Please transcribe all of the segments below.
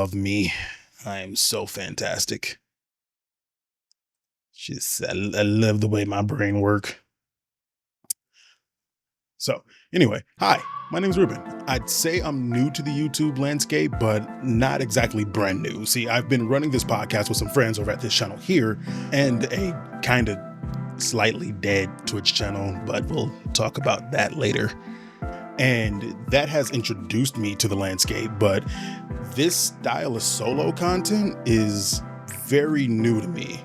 love me. I am so fantastic. I love the way my brain work. So anyway, hi, my name is Ruben. I'd say I'm new to the YouTube landscape, but not exactly brand new. See, I've been running this podcast with some friends over at this channel here and a kind of slightly dead Twitch channel, but we'll talk about that later. And that has introduced me to the landscape, but this style of solo content is very new to me.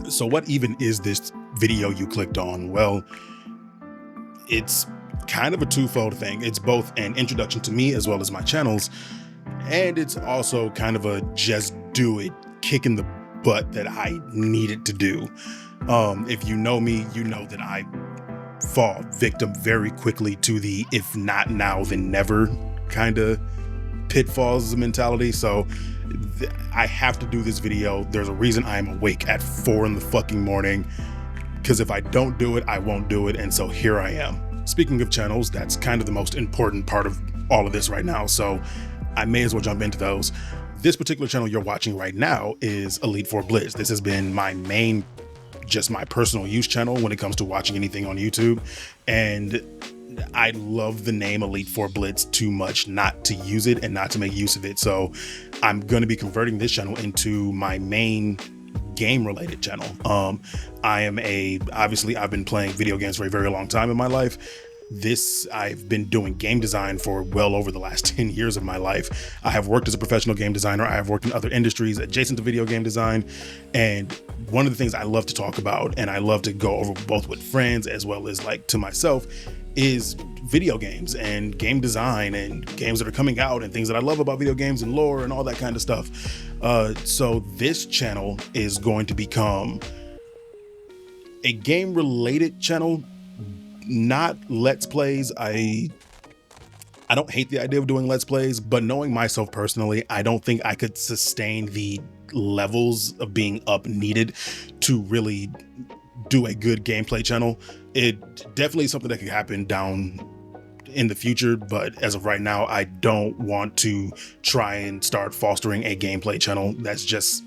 So what even is this video you clicked on? Well, it's kind of a twofold thing. It's both an introduction to me as well as my channels, and it's also kind of a just do it, kick in the butt that I needed to do. If you know me, you know that I fall victim very quickly to the if not now then never kind of pitfalls mentality. So I have to do this video. There's a reason I'm awake at 4 in the fucking morning, because if I don't do it, I won't do it. And so here I am. Speaking of channels, that's kind of the most important part of all of this right now. So I may as well jump into those. This particular channel you're watching right now is Elite 4 Blitz. This has been my main, just my personal use channel when it comes to watching anything on YouTube. And I love the name Elite 4 Blitz too much not to use it and not to make use of it. So I'm going to be converting this channel into my main game related channel. Obviously I've been playing video games for a very long time in my life. I've been doing game design for well over the last 10 years of my life. I have worked as a professional game designer. I have worked in other industries adjacent to video game design. And one of the things I love to talk about, and I love to go over both with friends as well as like to myself, is video games and game design and games that are coming out and things that I love about video games and lore and all that kind of stuff. So this channel is going to become a game related channel, not Let's Plays. I don't hate the idea of doing Let's Plays, but knowing myself personally, I don't think I could sustain the levels of being up needed to really do a good gameplay channel. It definitely is something that could happen down in the future, but as of right now, I don't want to try and start fostering a gameplay channel. That's just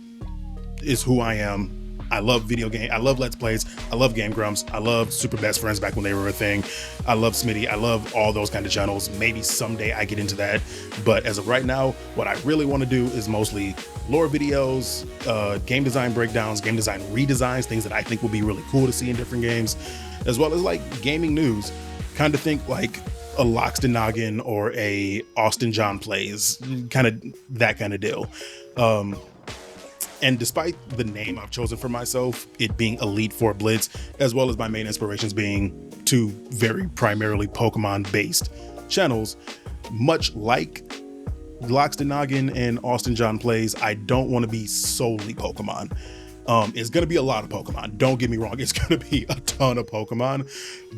is who I am. I love video game. I love Let's Plays. I love Game Grumps. I love Super Best Friends back when they were a thing. I love Smitty. I love all those kind of channels. Maybe someday I get into that. But as of right now, what I really want to do is mostly lore videos, game design breakdowns, game design redesigns, things that I think will be really cool to see in different games, as well as like gaming news. Kind of think like a Loxton Noggin or a Austin John Plays, kind of that kind of deal. And despite the name I've chosen for myself, it being Elite 4 Blitz, as well as my main inspirations being two very primarily Pokemon based channels, much like Loxton Noggin and Austin John Plays, I don't want to be solely Pokemon. It's going to be a lot of Pokemon. Don't get me wrong. It's going to be a ton of Pokemon,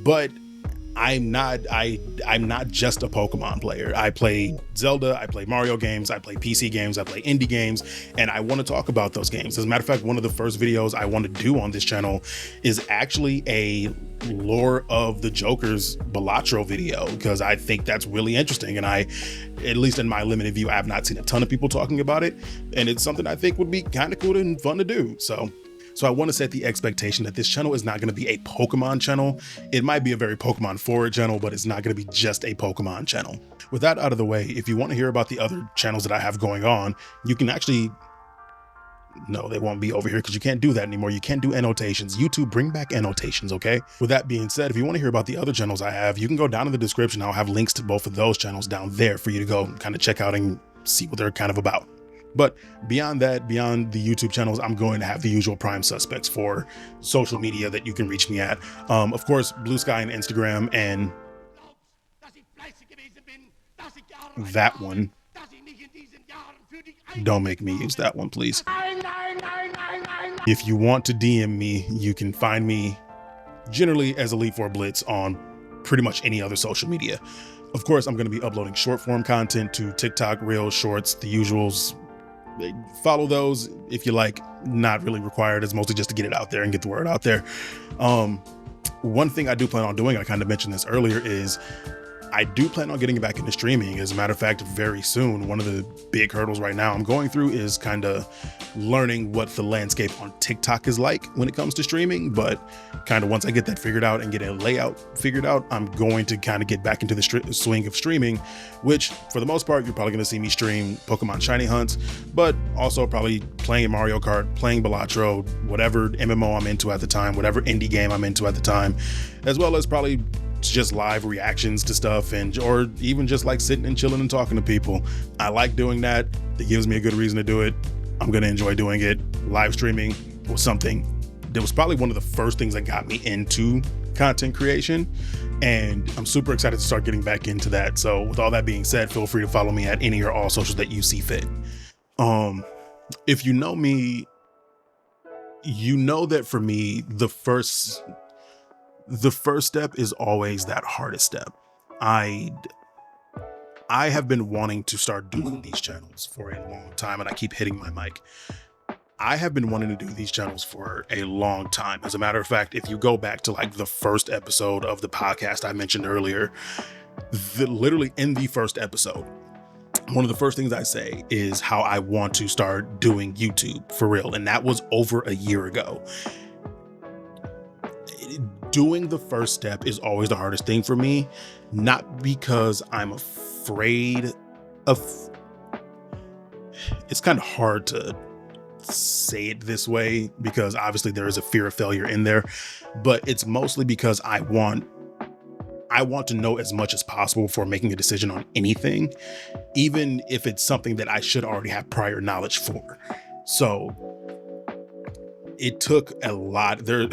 but I'm not just a Pokemon player. I play Zelda, I play Mario games, I play PC games, I play indie games, and I want to talk about those games. As a matter of fact, one of the first videos I want to do on this channel is actually a lore of the Joker's Balatro video, because I think that's really interesting. And at least in my limited view, I have not seen a ton of people talking about it. And it's something I think would be kind of cool and fun to do. So I want to set the expectation that this channel is not going to be a Pokemon channel. It might be a very Pokemon forward channel, but it's not going to be just a Pokemon channel. With that out of the way, if you want to hear about the other channels that I have going on, you can actually, no, they won't be over here because you can't do that anymore. You can't do annotations. YouTube, bring back annotations, okay? With that being said, if you want to hear about the other channels I have, you can go down in the description. I'll have links to both of those channels down there for you to go kind of check out and see what they're kind of about. But beyond that, beyond the YouTube channels, I'm going to have the usual prime suspects for social media that you can reach me at. Of course, Blue Sky and Instagram, and that one. Don't make me use that one, please. If you want to DM me, you can find me generally as Elite 4 Blitz on pretty much any other social media. Of course, I'm going to be uploading short form content to TikTok, Reels, Shorts, the usuals. Follow those if you like. Not really required. It's mostly just to get it out there and get the word out there. One thing I do plan on doing, I kind of mentioned this earlier, is I do plan on getting back into streaming. As a matter of fact, very soon. One of the big hurdles right now I'm going through is kind of learning what the landscape on TikTok is like when it comes to streaming. But kind of once I get that figured out and get a layout figured out, I'm going to kind of get back into the swing of streaming, which for the most part, you're probably going to see me stream Pokemon Shiny Hunts, but also probably playing Mario Kart, playing Balatro, whatever MMO I'm into at the time, whatever indie game I'm into at the time, as well as probably just live reactions to stuff, and or even just like sitting and chilling and talking to people. I like doing that. It gives me a good reason to do it. I'm going to enjoy doing it. Live streaming was something that was probably one of the first things that got me into content creation, and I'm super excited to start getting back into that. So with all that being said, feel free to follow me at any or all socials that you see fit. If you know me, you know that for me, the first step is always that hardest step. I have been wanting to start doing these channels for a long time, and I keep hitting my mic. I have been wanting to do these channels for a long time. As a matter of fact, if you go back to like the first episode of the podcast I mentioned earlier, literally in the first episode, one of the first things I say is how I want to start doing YouTube for real. And that was over a year ago. Doing the first step is always the hardest thing for me, not because I'm afraid of, it's kind of hard to say it this way because obviously there is a fear of failure in there, but it's mostly because I want to know as much as possible before making a decision on anything, even if it's something that I should already have prior knowledge for. So it took a lot there.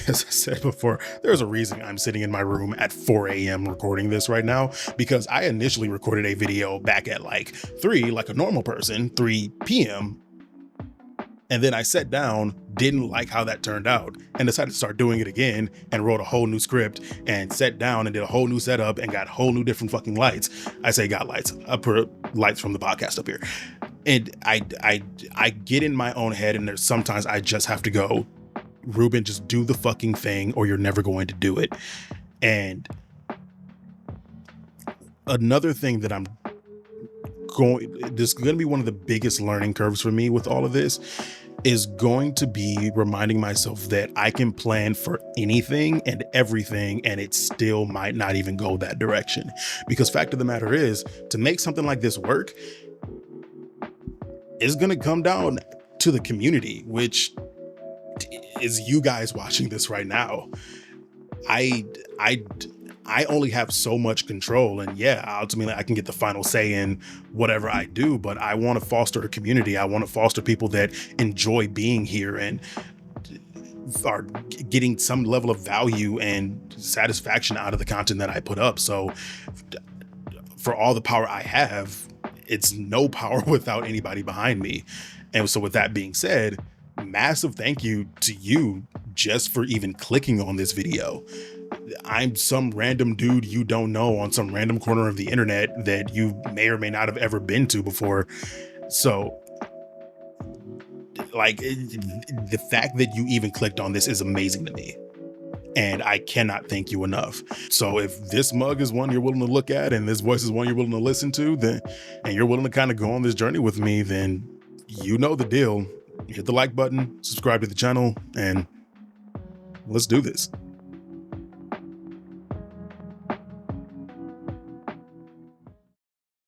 As I said before, there's a reason I'm sitting in my room at 4 a.m. recording this right now, because I initially recorded a video back at like 3, like a normal person, 3 p.m. And then I sat down, didn't like how that turned out, and decided to start doing it again, and wrote a whole new script and sat down and did a whole new setup and got whole new different fucking lights. I say got lights. I put lights from the podcast up here. And I get in my own head, and there's sometimes I just have to go, Ruben, just do the fucking thing or you're never going to do it. And another thing that this is going to be one of the biggest learning curves for me with all of this, is going to be reminding myself that I can plan for anything and everything, and it still might not even go that direction. Because fact of the matter is, to make something like this work, is going to come down to the community, which is you guys watching this right now. I only have so much control, and yeah, ultimately I can get the final say in whatever I do, but I want to foster a community. I want to foster people that enjoy being here and are getting some level of value and satisfaction out of the content that I put up. So for all the power I have, it's no power without anybody behind me. And so with that being said, massive thank you to you just for even clicking on this video. I'm some random dude you don't know on some random corner of the internet that you may or may not have ever been to before. So like the fact that you even clicked on this is amazing to me, and I cannot thank you enough. So if this mug is one you're willing to look at, and this voice is one you're willing to listen to, then, and you're willing to kind of go on this journey with me, then you know the deal. Hit the like button, subscribe to the channel, and let's do this.